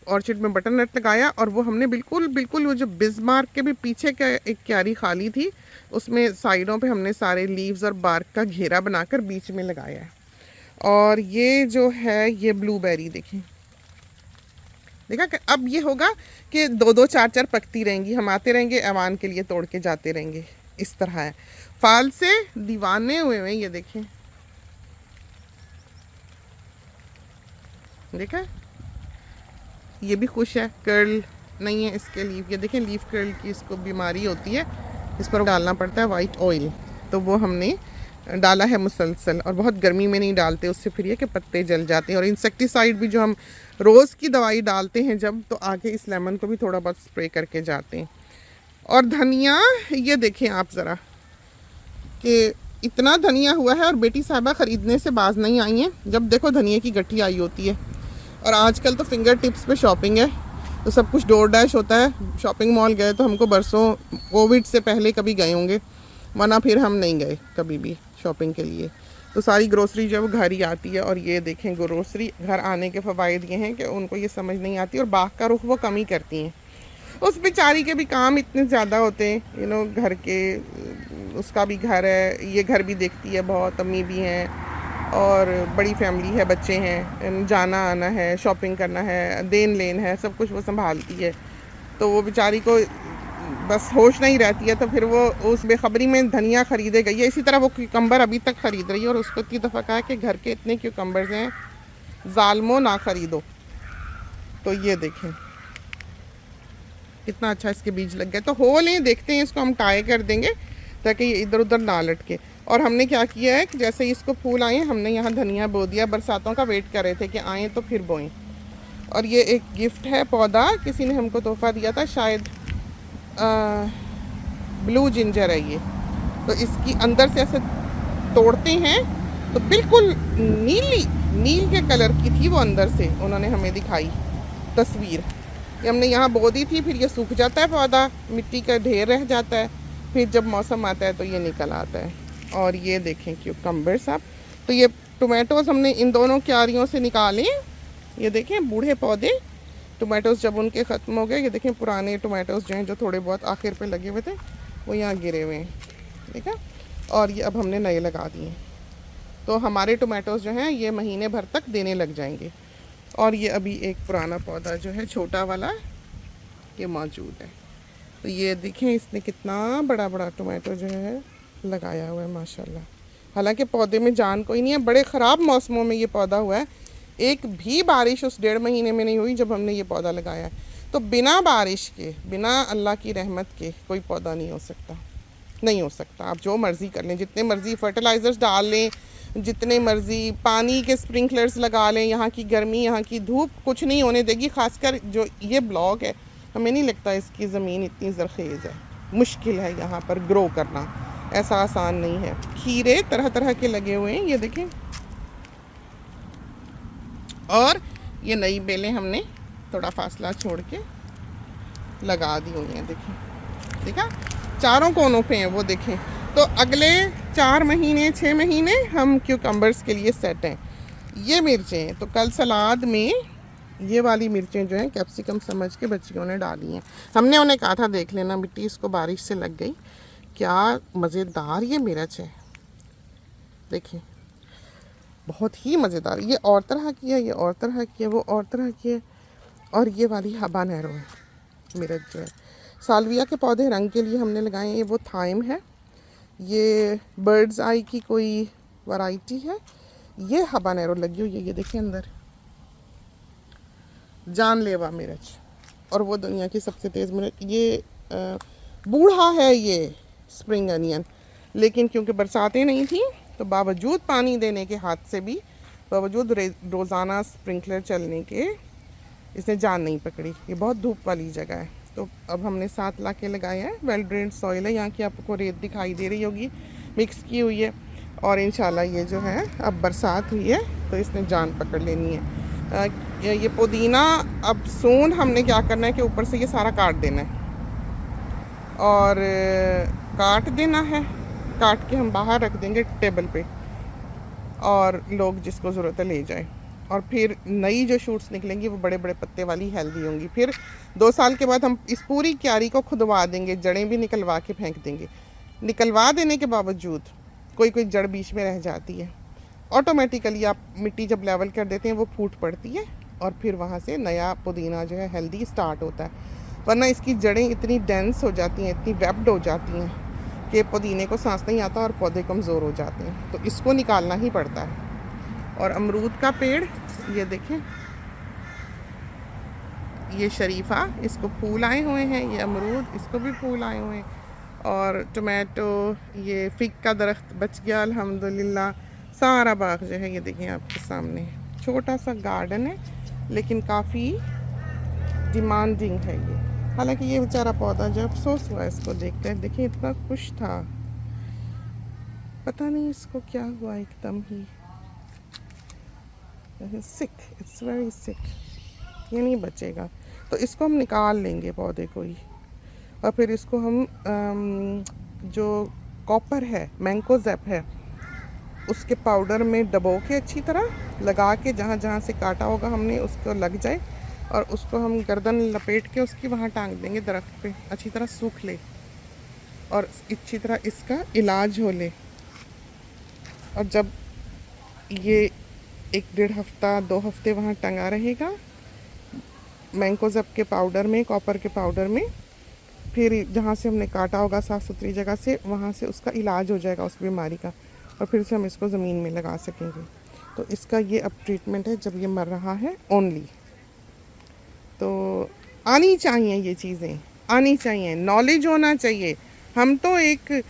Orchid में butternut लगाया, और वो हमने बिल्कुल बिल्कुल वो जो बिस्मार्क के भी पीछे का एक क्यारी खाली थी, उसमें साइडों पे हमने सारे लीव्स और बार्क का घेरा बनाकर बीच में लगाया है। और ये जो है ये ब्लूबेरी देखें, देखा कि अब ये होगा कि दो दो चार चार पकती रहेंगी, हम आते रहेंगे ऐवान के लिए तोड़ के जाते रहेंगे। इस तरह है, फाल से दीवाने हुए हैं। ये देखें, देखा, ये भी खुश है, कर्ल नहीं है इसके लीफ। ये देखें, लीफ कर्ल की इसको बीमारी होती है, इस पर डालना पड़ता है वाइट ऑयल, तो वो हमने डाला है मुसलसल। और बहुत गर्मी में नहीं डालते, उससे फिर ये कि पत्ते जल जाते हैं। और इंसेक्टिसाइड भी जो हम रोज़ की दवाई डालते हैं जब, तो आगे इस लेमन को भी थोड़ा बहुत स्प्रे करके जाते हैं। और धनिया, ये देखें आप ज़रा कि इतना धनिया हुआ है, और बेटी साहबा ख़रीदने से बाज नहीं आई हैं। जब देखो धनिया की गट्ठी आई होती है। और आजकल तो फिंगर टिप्स पे शॉपिंग है, तो सब कुछ डोर डैश होता है। शॉपिंग मॉल गए तो हमको बरसों, कोविड से पहले कभी गए होंगे, वरना फिर हम नहीं गए कभी भी शॉपिंग के लिए। तो सारी ग्रोसरी जो है वो घर ही आती है। और ये देखें, ग्रोसरी घर आने के फ़वाइद ये हैं कि उनको ये समझ नहीं आती, और बाग का रुख वो कम ही करती हैं। उस बेचारी के भी काम इतने ज़्यादा होते हैं, घर के, उसका भी घर है, ये घर भी देखती है बहुत, अम्मी भी हैं, और बड़ी फैमिली है, बच्चे हैं, जाना आना है, शॉपिंग करना है, देन लेन है, सब कुछ वो संभालती है। तो वो बेचारी को बस होश नहीं रहती है, तो फिर वो उस बेखबरी में धनिया ख़रीदे गई है। इसी तरह वो क्यूकम्बर अभी तक ख़रीद रही है, और उसको इतनी दफ़ा कहा है कि घर के इतने क्यूकम्बर्स हैं, ज़ालमो ना ख़रीदो। तो ये देखें कितना अच्छा इसके बीज लग गए। तो होल हैं, देखते हैं, इसको हम टाई कर देंगे ताकि ये इधर उधर ना लटके। और हमने क्या किया है कि जैसे ही इसको फूल आए, हमने यहाँ धनिया बो दिया। बरसातों का वेट कर रहे थे कि आएँ तो फिर बोएं। और ये एक गिफ्ट है पौधा, किसी ने हमको तोहफ़ा दिया था, शायद ब्लू जिंजर है ये। तो इसकी अंदर से ऐसे तोड़ते हैं तो बिल्कुल नील के कलर की थी वो, अंदर से उन्होंने हमें दिखाई तस्वीर। ये हमने यहाँ बो दी थी, फिर ये सूख जाता है पौधा, मिट्टी का ढेर रह जाता है, फिर जब मौसम आता है तो ये निकल आता है। और ये देखें क्यूकम्बर साहब, तो ये टोमेटोज़ हमने इन दोनों क्यारियों से निकाले। ये देखें बूढ़े पौधे टोमेटोज़ जब उनके ख़त्म हो गए, ये देखें पुराने टोमेटोज़ जो हैं, जो थोड़े बहुत आखिर पे लगे हुए थे, वो यहाँ गिरे हुए हैं, ठीक है। और ये अब हमने नए लगा दिए, तो हमारे टोमेटोज़ जो हैं ये महीने भर तक देने लग जाएंगे। और ये अभी एक पुराना पौधा जो है छोटा वाला, ये मौजूद है। तो ये देखें इसने कितना बड़ा बड़ा टोमेटो जो है लगाया हुआ है माशाल्लाह। हालांकि पौधे में जान कोई नहीं है, बड़े ख़राब मौसमों में ये पौधा हुआ है। एक भी बारिश उस 1.5 महीने में नहीं हुई जब हमने ये पौधा लगाया है। तो बिना बारिश के, बिना अल्लाह की रहमत के कोई पौधा नहीं हो सकता, नहीं हो सकता। आप जो मर्ज़ी कर लें, जितने मर्ज़ी फर्टिलाइज़र्स डाल लें, जितने मर्ज़ी पानी के स्प्रिंकलर्स लगा लें, यहाँ की गर्मी, यहाँ की धूप कुछ नहीं होने देगी। ख़ासकर जो ये ब्लॉक है, हमें नहीं लगता इसकी ज़मीन इतनी ज़रखेज़ है। मुश्किल है यहाँ पर ग्रो करना, ऐसा आसान नहीं है। खीरे तरह तरह के लगे हुए हैं, ये देखें। और ये नई बेलें हमने थोड़ा फासला छोड़ के लगा दी हुई हैं, देखें, देखा, चारों कोनों पे हैं वो, देखें। तो अगले 4 महीने 6 महीने हम क्यूकम्बर्स के लिए सेट हैं। ये मिर्चें तो कल सलाद में ये वाली मिर्चें जो हैं कैप्सिकम समझ के बच्चियों ने डाली हैं। हमने उन्हें कहा था देख लेना मिट्टी इसको बारिश से लग गई, क्या मज़ेदार ये मिर्च है, देखें, बहुत ही मज़ेदार। ये और तरह की है, ये और तरह की है, वो और तरह की है। और ये वाली हबानेरो है मिर्च जो है। सालविया के पौधे रंग के लिए हमने लगाए हैं, ये वो थाइम है, ये बर्ड्स आई की कोई वैरायटी है, ये हबानेरो लगी हुई है, ये देखिए अंदर जानलेवा मिर्च। और वो दुनिया की सबसे तेज़ मिर्च, ये बूढ़ा है ये स्प्रिंग अनियन, लेकिन क्योंकि बरसातें नहीं थी तो बावजूद पानी देने के हाथ से भी, बावजूद रोज़ाना स्प्रिंकलर चलने के, इसने जान नहीं पकड़ी। ये बहुत धूप वाली जगह है। तो अब हमने 7 ला के लगाए हैं, वेल ड्रेन्ड सॉइल है, यहाँ की आपको रेत दिखाई दे रही होगी, मिक्स की हुई है। और इंशाल्लाह ये जो है, अब बरसात हुई है तो इसने जान पकड़ लेनी है। ये पुदीना अब सून हमने क्या करना है कि ऊपर से ये सारा काट देना है, और काट देना है, काट के हम बाहर रख देंगे टेबल पे, और लोग जिसको ज़रूरत है ले जाए। और फिर नई जो शूट्स निकलेंगी वो बड़े बड़े पत्ते वाली हेल्दी होंगी। फिर 2 साल के बाद हम इस पूरी क्यारी को खुदवा देंगे, जड़ें भी निकलवा के फेंक देंगे। निकलवा देने के बावजूद कोई कोई जड़ बीच में रह जाती है, ऑटोमेटिकली आप मिट्टी जब लेवल कर देते हैं वो फूट पड़ती है और फिर वहाँ से नया पुदीना जो है हेल्दी स्टार्ट होता है। वरना इसकी जड़ें इतनी डेंस हो जाती हैं, इतनी वेब्ड हो जाती हैं कि पुदीने को सांस नहीं आता और पौधे कमज़ोर हो जाते हैं, तो इसको निकालना ही पड़ता है। और अमरूद का पेड़ ये देखें, ये शरीफा, इसको फूल आए हुए हैं, ये अमरूद, इसको भी फूल आए हुए हैं। और टमाटो, ये फिग का दरख्त बच गया अल्हम्दुलिल्लाह। सारा बाग जो है ये देखें आपके सामने, छोटा सा गार्डन है लेकिन काफ़ी डिमांडिंग है ये। हालांकि ये बेचारा पौधा जो अफसोस हुआ इसको देखकर, देखिए इतना खुश था, पता नहीं इसको क्या हुआ एकदम ही। सिक, इट्स वेरी सिक, ये नहीं बचेगा। तो इसको हम निकाल लेंगे पौधे को ही, और फिर इसको हम जो कॉपर है, मैंकोजेब है, उसके पाउडर में डबो के अच्छी तरह लगा के, जहाँ जहाँ से काटा होगा हमने उसको लग जाए, और उसको हम गर्दन लपेट के उसकी वहाँ टांग देंगे दरख्त पे, अच्छी तरह सूख ले और अच्छी तरह इसका इलाज हो ले। और जब ये 1-1.5 हफ्ता 2 हफ्ते वहाँ टंगा रहेगा मैंकोजेब के पाउडर में, कॉपर के पाउडर में, फिर जहाँ से हमने काटा होगा साफ़ सुथरी जगह से, वहाँ से उसका इलाज हो जाएगा उस बीमारी का, और फिर से हम इसको ज़मीन में लगा सकेंगे। तो इसका ये अब ट्रीटमेंट है जब ये मर रहा है ओनली। तो आनी चाहिए, ये चीज़ें आनी चाहिए, नॉलेज होना चाहिए। हम तो एक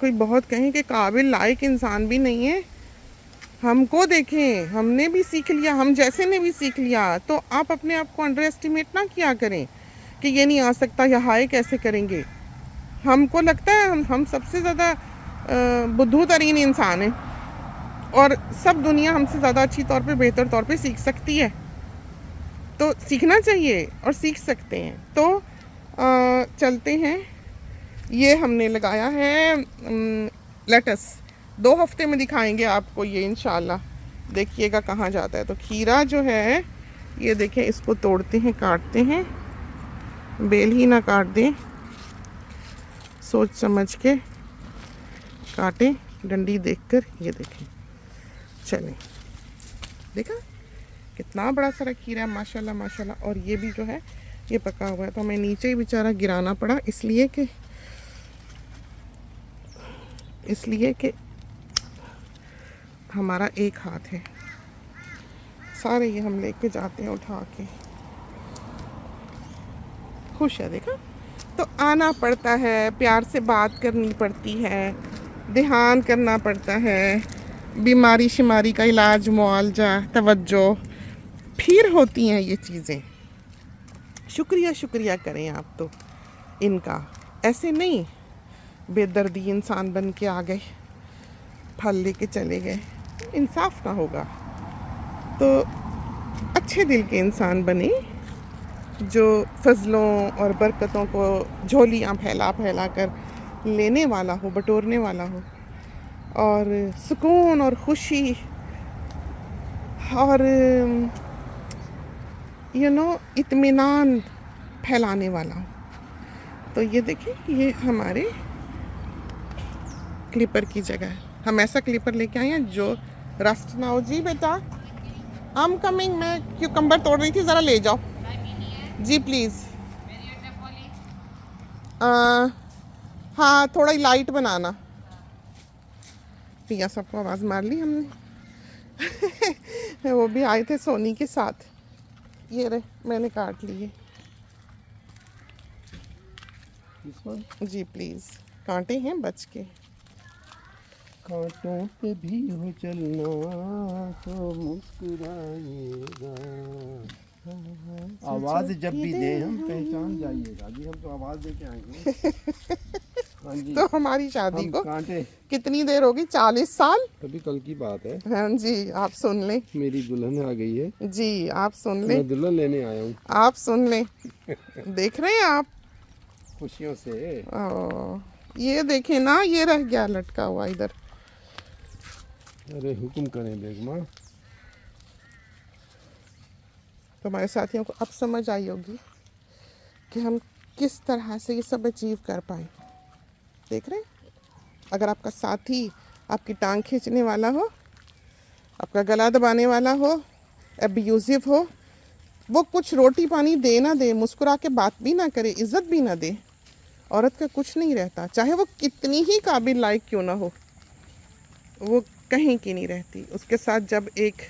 कोई बहुत कहें कि काबिल लायक इंसान भी नहीं है, हमको देखें, हमने भी सीख लिया, हम जैसे ने भी सीख लिया। तो आप अपने आप को अंडर एस्टिमेट ना किया करें कि ये नहीं आ सकता या हाय कैसे करेंगे। हमको लगता है हम सबसे ज़्यादा बुद्धू तरीन इंसान हैं और सब दुनिया हमसे ज़्यादा अच्छी तौर पे, बेहतर तौर पे सीख सकती है। तो सीखना चाहिए और सीख सकते हैं। तो चलते हैं। ये हमने लगाया है लेटस, 2 हफ्ते में दिखाएंगे आपको ये इंशाल्लाह, देखिएगा कहाँ जाता है। तो खीरा जो है ये देखें, इसको तोड़ते हैं, काटते हैं, बेल ही ना काट दें, सोच समझ के काटें, डंडी देखकर। ये देखें, चलें, देखा कितना बड़ा सारा खीरा है, माशाल्लाह माशाल्लाह। और ये भी जो है ये पका हुआ है, तो हमें नीचे ही बेचारा गिराना पड़ा, इसलिए कि हमारा एक हाथ है, सारे ये हम लेके जाते हैं उठा के। खुश है, देखा। तो आना पड़ता है, प्यार से बात करनी पड़ती है, ध्यान करना पड़ता है, बीमारी शिमारी का इलाज, मुआवजा, तवज्जो, फिर होती हैं ये चीज़ें। शुक्रिया करें आप तो इनका, ऐसे नहीं बेदर्दी इंसान बन के आ गए, फल लेके चले गए, इंसाफ ना होगा। तो अच्छे दिल के इंसान बने, जो फजलों और बरकतों को झोलियाँ फैला फैला कर लेने वाला हो, बटोरने वाला हो, और सुकून और खुशी और इत्मीनान फैलाने वाला हो। तो ये देखिए, ये हमारे क्लिपर की जगह है। हम ऐसा क्लिपर लेके आए हैं जो रस्ट ना हो। जी बेटा, आई एम कमिंग, मैं क्यूकम्बर तोड़ रही थी, ज़रा ले जाओ जी प्लीज़। हाँ, थोड़ा ही लाइट बनाना। पिया सबको आवाज़ मार ली हमने वो भी आए थे सोनी के साथ। ये रहे, मैंने काट लिए जी प्लीज़, कांटे हैं बच के। कांटों पे भी हो चलना तो मुस्कुराएगा, आवाज़ जब भी दे हम पहचान जाइएगा जी, हम तो आवाज़ दे के आएंगे। हाँ जी। तो हमारी शादी को कांटे कितनी देर होगी? 40 साल। अभी कल की बात है। हाँ जी, आप सुन लें। मेरी दुल्हन आ गई है जी, आप सुन लें। मैं दुल्हन लेने आया हूँ। आप सुन लें। देख रहे हैं आप खुशियों से। ये देखें ना, ये रह गया लटका हुआ इधर। अरे हुक्म करें बेगमा। तो हमारे साथियों को अब समझ आई होगी कि हम किस तरह से ये सब अचीव कर पाए। देख रहे हैं, अगर आपका साथी आपकी टांग खींचने वाला हो, आपका गला दबाने वाला हो, अब्यूजिव हो, वो कुछ रोटी पानी दे ना दे, मुस्कुरा के बात भी ना करे, इज्जत भी ना दे, औरत का कुछ नहीं रहता। चाहे वो कितनी ही काबिल लायक क्यों ना हो, वो कहीं की नहीं रहती। उसके साथ जब एक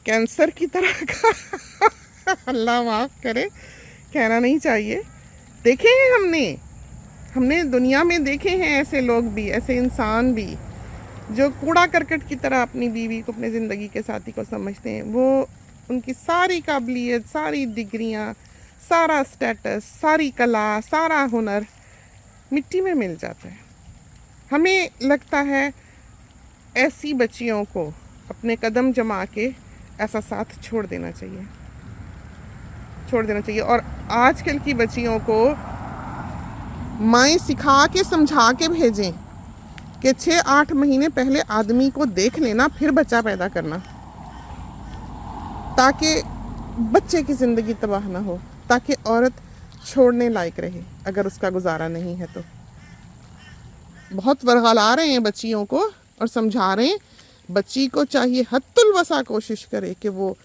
कैंसर की तरह का अल्लाह माफ़ करे, कहना नहीं चाहिए, देखे हैं हमने दुनिया में देखे हैं ऐसे लोग भी, ऐसे इंसान भी जो कूड़ा करकट की तरह अपनी बीवी को, अपने ज़िंदगी के साथी को समझते हैं। वो उनकी सारी काबिलियत, सारी डिग्रियां, सारा स्टेटस, सारी कला, सारा हुनर मिट्टी में मिल जाता है। हमें लगता है ऐसी बच्चियों को अपने कदम जमा के ऐसा साथ छोड़ देना चाहिए, छोड़ देना चाहिए। और आजकल की बच्चियों को माएँ सिखा के, समझा के भेजें कि 6-8 महीने पहले आदमी को देख लेना, फिर बच्चा पैदा करना, ताकि बच्चे की ज़िंदगी तबाह ना हो, ताकि औरत छोड़ने लायक रहे अगर उसका गुजारा नहीं है तो। बहुत वर्गला रहे हैं बच्चियों को और समझा रहे हैं। बच्ची को चाहिए हत्तुल वसा कोशिश करे कि वो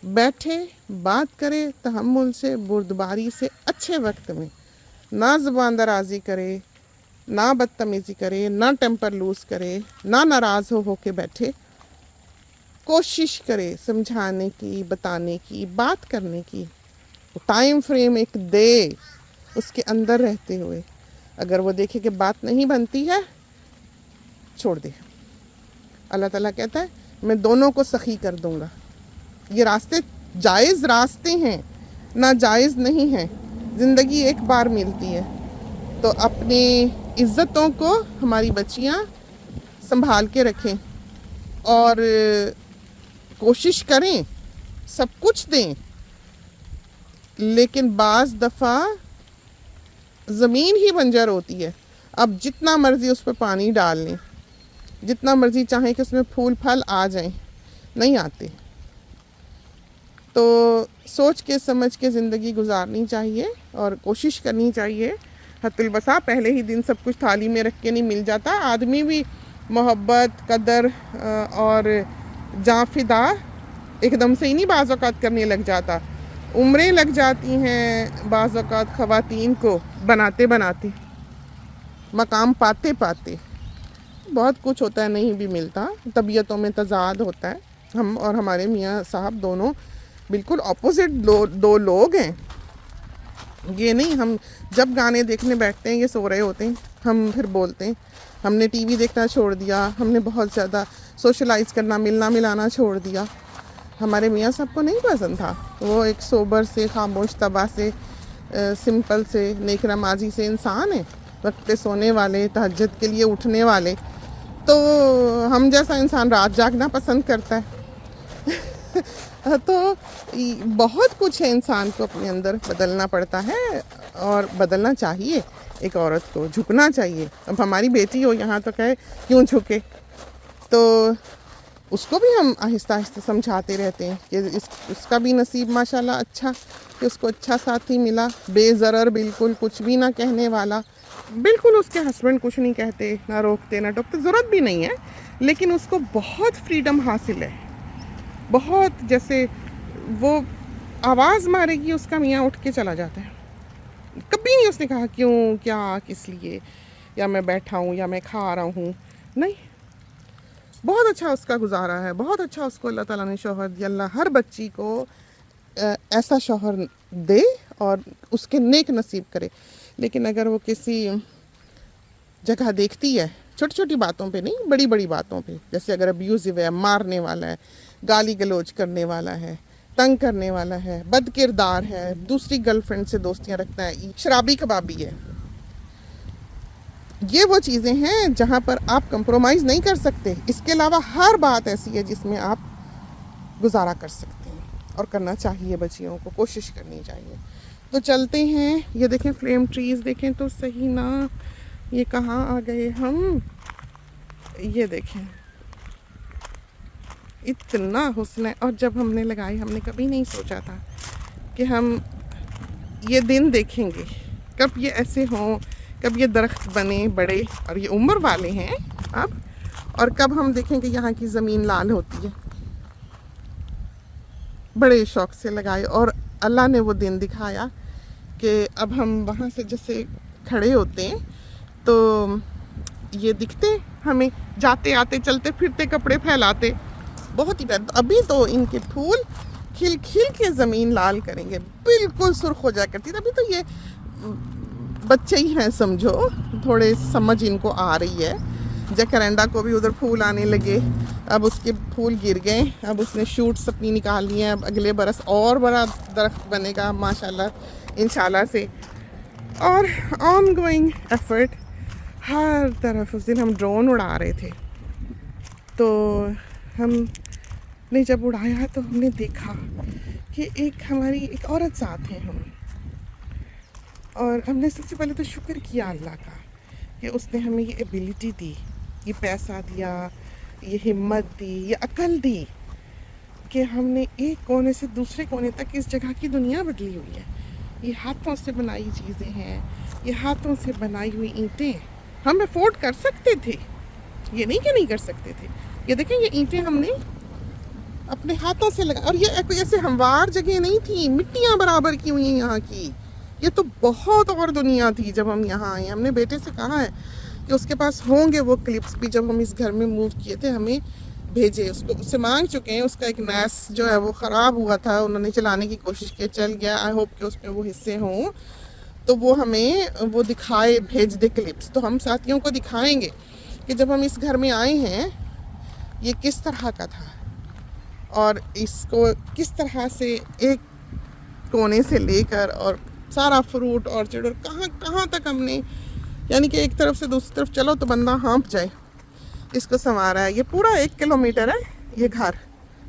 बैठे, बात करे तहम्मुल से, बुर्दबारी से, अच्छे वक्त में, ना ज़ुबान दराजी करे, ना बदतमीज़ी करे, ना टेम्पर लूज़ करे, ना नाराज़ हो के बैठे, कोशिश करे समझाने की, बताने की, बात करने की, टाइम फ्रेम एक दे उसके अंदर रहते हुए। अगर वो देखे कि बात नहीं बनती है, छोड़ दे। अल्लाह ताला कहता है मैं दोनों को सखी कर दूंगा। ये रास्ते जायज़ रास्ते हैं, ना जायज़ नहीं हैं। ज़िंदगी एक बार मिलती है, तो अपनी इज़्ज़तों को हमारी बच्चियां संभाल के रखें और कोशिश करें सब कुछ दें, लेकिन बाज़ दफ़ा ज़मीन ही बंजर होती है। अब जितना मर्ज़ी उस पर पानी डाल लें, जितना मर्ज़ी चाहें कि उसमें फूल फल आ जाएं, नहीं आते। तो सोच के समझ के ज़िंदगी गुजारनी चाहिए और कोशिश करनी चाहिए। हत्तुल बसा पहले ही दिन सब कुछ थाली में रख के नहीं मिल जाता। आदमी भी मोहब्बत, कदर और जाफिदा एकदम से ही नहीं बाज़ औक़ात करने लग जाता। उम्रें लग जाती हैं बाज़ औक़ात ख़वातीन को बनाते बनाते, मकाम पाते पाते। बहुत कुछ होता है, नहीं भी मिलता, तबीयतों में तज़ाद होता है। हम और हमारे मियाँ साहब दोनों बिल्कुल ऑपोजिट दो लोग हैं। ये नहीं हम जब गाने देखने बैठते हैं ये सो रहे होते हैं, हम फिर बोलते हैं। हमने टीवी देखना छोड़ दिया, हमने बहुत ज़्यादा सोशलाइज़ करना, मिलना मिलाना छोड़ दिया। हमारे मियाँ साहब को नहीं पसंद था। वो एक सोबर से, खामोश तबा से, सिंपल से, नेक नमाजी से इंसान है, वक्त पे सोने वाले, तहज्जुद के लिए उठने वाले। तो हम जैसा इंसान रात जागना पसंद करता है। तो बहुत कुछ है इंसान को अपने अंदर बदलना पड़ता है और बदलना चाहिए। एक औरत को झुकना चाहिए। अब हमारी बेटी हो यहाँ तो कहे क्यों झुके, तो उसको भी हम आहिस्ता आहिस्ता समझाते रहते हैं कि उसका भी नसीब माशाल्लाह अच्छा कि उसको अच्छा साथी मिला, बेज़रर, बिल्कुल कुछ भी ना कहने वाला। बिल्कुल उसके हस्बैंड कुछ नहीं कहते, ना रोकते ना टोकते, ज़रूरत भी नहीं है, लेकिन उसको बहुत फ्रीडम हासिल है। बहुत, जैसे वो आवाज़ मारेगी उसका मियाँ उठ के चला जाता है। कभी नहीं उसने कहा क्यों, क्या, किस लिए, या मैं बैठा हूँ या मैं खा रहा हूँ, नहीं। बहुत अच्छा उसका गुजारा है, बहुत अच्छा उसको अल्लाह ताला ने शौहर दिया। अल्लाह हर बच्ची को ऐसा शौहर दे और उसके नेक नसीब करे। लेकिन अगर वो किसी जगह देखती है, छोटी छोटी बातों पे नहीं, बड़ी बड़ी बातों पे, जैसे अगर अब्यूज़िव है, मारने वाला है, गाली गलौज करने वाला है, तंग करने वाला है, बद किरदार है, दूसरी गर्लफ्रेंड से दोस्तियां रखता है, शराबी कबाबी है, ये वो चीज़ें हैं जहाँ पर आप कंप्रोमाइज़ नहीं कर सकते। इसके अलावा हर बात ऐसी है जिसमें आप गुजारा कर सकते हैं और करना चाहिए। बच्चियों को कोशिश करनी चाहिए। तो चलते हैं। ये देखें फ्लेम ट्रीज़ देखें तो सही ना, ये कहाँ आ गए हम, ये देखें इतना हुस्न है। और जब हमने लगाई, हमने कभी नहीं सोचा था कि हम ये दिन देखेंगे, कब ये ऐसे हों, कब ये दरख्त बने बड़े और ये उम्र वाले हैं अब, और कब हम देखेंगे यहाँ की ज़मीन लाल होती है। बड़े शौक़ से लगाए और अल्लाह ने वो दिन दिखाया कि अब हम वहाँ से जैसे खड़े होते हैं तो ये दिखते हमें, जाते आते चलते फिरते कपड़े फैलाते, बहुत ही प्यार। अभी तो इनके फूल खिल खिल के ज़मीन लाल करेंगे, बिल्कुल सुर्ख हो जाया करती थी। अभी तो ये बच्चे ही हैं समझो, थोड़े समझ इनको आ रही है। जैकरेंडा को भी उधर फूल आने लगे, अब उसके फूल गिर गए, अब उसने शूट्स अपनी निकाल लिए हैं। अब अगले बरस और बड़ा दरख्त बनेगा माशाल्लाह इंशाल्लाह से। और ऑन गोइंग एफर्ट हर तरफ। उस दिन हम ड्रोन उड़ा रहे थे, तो हमने जब उड़ाया तो हमने देखा कि एक हमारी एक औरत साथ है हम, और हमने सबसे पहले तो शुक्र किया अल्लाह का कि उसने हमें ये एबिलिटी दी, ये पैसा दिया, ये हिम्मत दी, ये अकल दी कि हमने एक कोने से दूसरे कोने तक इस जगह की दुनिया बदली हुई है। ये हाथों से बनाई चीज़ें हैं, ये हाथों से बनाई हुई ईंटें हम अफोर्ड कर सकते थे, ये नहीं कि नहीं कर सकते थे। ये देखें, ये ईंटें हमने अपने हाथों से लगा, और ये कोई ऐसे हमवार जगह नहीं थी, मिट्टियाँ बराबर की हुई हैं यहाँ की। ये तो बहुत और दुनिया थी जब हम यहाँ आए। हमने बेटे से कहा है कि उसके पास होंगे वो क्लिप्स भी, जब हम इस घर में मूव किए थे हमें भेजे। उससे मांग चुके हैं, उसका एक नैस जो है वो ख़राब हुआ था, उन्होंने चलाने की कोशिश की, चल गया। आई होप कि उसमें वो हिस्से हों तो वो हमें वो दिखाए, भेज दे क्लिप्स, तो हम साथियों को दिखाएंगे कि जब हम इस घर में आए हैं ये किस तरह का था, और इसको किस तरह से एक कोने से लेकर और सारा फ्रूट ऑर्चर्ड और कहाँ कहाँ तक हमने, यानी कि एक तरफ से दूसरी तरफ चलो तो बंदा हाँफ जाए, इसको संवारा है। ये पूरा 1 किलोमीटर है ये घर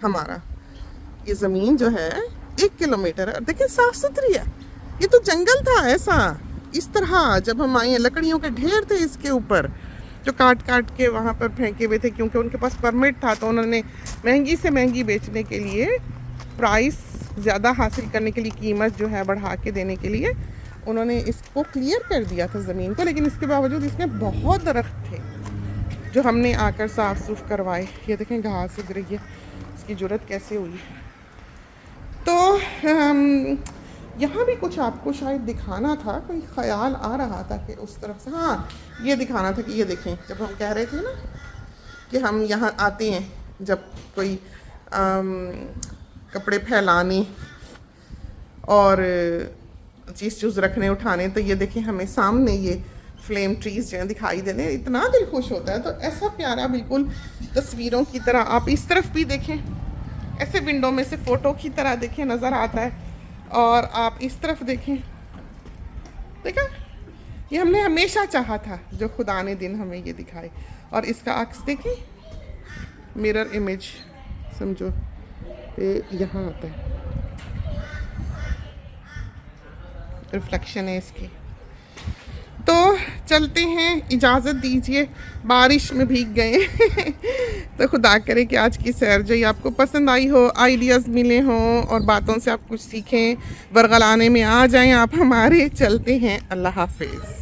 हमारा, ये ज़मीन जो है 1 किलोमीटर है। और देखिए साफ़ सुथरी है, ये तो जंगल था ऐसा, इस तरह जब हम आए हैं लकड़ियों के ढेर थे इसके ऊपर, जो काट काट के वहाँ पर फेंके हुए थे, क्योंकि उनके पास परमिट था तो उन्होंने महंगी से महंगी बेचने के लिए, प्राइस ज़्यादा हासिल करने के लिए, कीमत जो है बढ़ा के देने के लिए उन्होंने इसको क्लियर कर दिया था ज़मीन को। लेकिन इसके बावजूद इसमें बहुत दरख्त थे जो हमने आकर साफ सुफ करवाए। ये देखें घास उग रही है, इसकी ज़रूरत कैसे हुई। तो यहाँ भी कुछ आपको शायद दिखाना था, कोई ख्याल आ रहा था कि उस तरफ से, हाँ ये दिखाना था कि ये देखें, जब हम कह रहे थे ना कि हम यहाँ आते हैं जब कोई कपड़े फैलाने और चीज़ चूज़ रखने उठाने, तो ये देखें हमें सामने ये फ्लेम ट्रीज़ जो हैं दिखाई देने, इतना दिल खुश होता है। तो ऐसा प्यारा बिल्कुल तस्वीरों की तरह, आप इस तरफ भी देखें, ऐसे विंडो में से फ़ोटो की तरह देखें नज़र आता है, और आप इस तरफ देखें, देखा ये हमने हमेशा चाहा था, जो खुदा ने दिन हमें ये दिखाए। और इसका अक्स देखें, मिरर इमेज समझो, ये यहाँ आता है, रिफ्लेक्शन है इसकी। तो चलते हैं, इजाज़त दीजिए, बारिश में भीग गए तो खुदा करे कि आज की सैर जो ये आपको पसंद आई हो, आइडियाज़ मिले हों और बातों से आप कुछ सीखें, बरगलाने में आ जाएं आप हमारे। चलते हैं, अल्लाह हाफिज़।